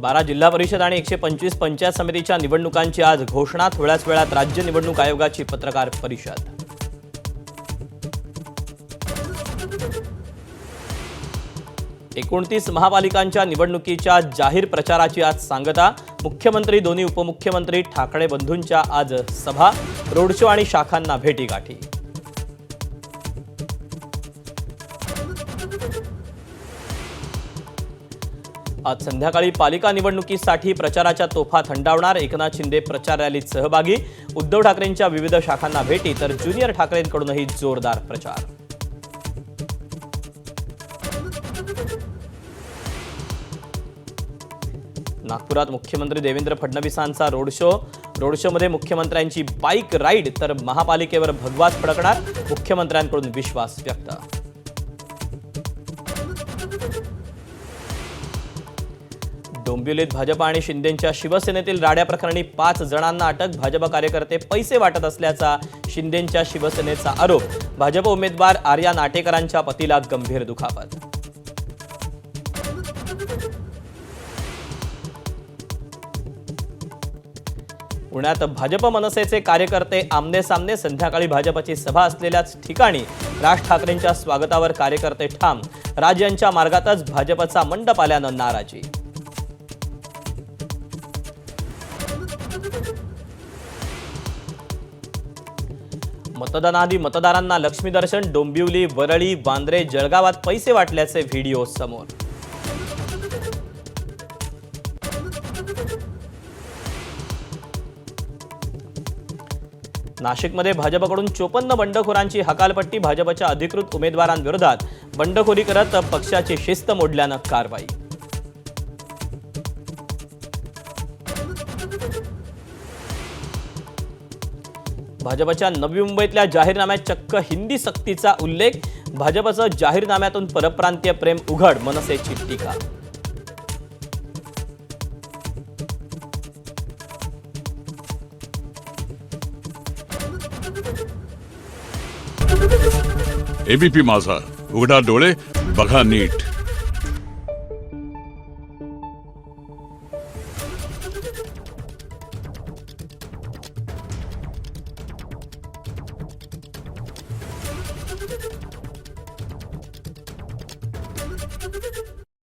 12 जिल्हा परिषद आणि 125 पंचायत समितीच्या निवडणुकांची आज घोषणा। थोड्याच वेळात राज्य निवडणूक आयोगाची पत्रकार परिषद। एकोणतीस महापालिकांच्या निवडणुकीच्या जाहीर प्रचाराची आज सांगता। मुख्यमंत्री, दोन्ही उपमुख्यमंत्री, ठाकरे बंधूंच्या आज सभा, रोड शो आणि शाखांना भेटीगाठी। आज संध्याकाळी पालिका निवडणुकीसाठी प्रचाराच्या तोफा थंडावणार। एकनाथ शिंदे प्रचार रॅलीत सहभागी। उद्धव ठाकरेंच्या विविध शाखांना भेटी तर ज्युनियर ठाकरेंकडूनही जोरदार प्रचार। नागपुरात मुख्यमंत्री देवेंद्र फडणवीसांचा रोड शोमध्ये मुख्यमंत्र्यांची बाईक राईड तर महापालिकेवर भगवाच फडकणार। मुख्यमंत्र्यांकडून विश्वास व्यक्त। डोंबिवलीत भाजप आणि शिंदेंच्या शिवसेनेतील राड्या प्रकरणी 5 जणांना अटक। भाजप कार्यकर्ते पैसे वाटत असल्याचा शिंदेंच्या शिवसेनेचा आरोप। भाजप उमेदवार आर्या नाटेकरांच्या पतीला गंभीर दुखापत। पुण्यात भाजप मनसेचे कार्यकर्ते आमने सामने। संध्याकाळी भाजपची सभा असलेल्याच ठिकाणी राज ठाकरेंच्या स्वागतावर कार्यकर्ते ठाम। राज यांच्या मार्गातच भाजपचा मंडप आल्यानं नाराजी। मतदानाआधी मतदारांना लक्ष्मीदर्शन। डोंबिवली, वरळी, वांद्रे, जळगावात पैसे वाटल्याचे व्हिडिओ समोर। नाशिकमध्ये भाजपकडून 54 बंडखोरांची हकालपट्टी। भाजपच्या अधिकृत उमेदवारांविरोधात बंडखोरी करत पक्षाची शिस्त मोडल्यानं कारवाई। भाजपच्या नवी मुंबईतल्या जाहीरनाम्यात चक्क हिंदी सक्तीचा उल्लेख। भाजपचं जाहीरनाम्यातून परप्रांतीय प्रेम उघड, मनसेची टीका। एबीपी माझा, उघडा डोळे बघा नीट।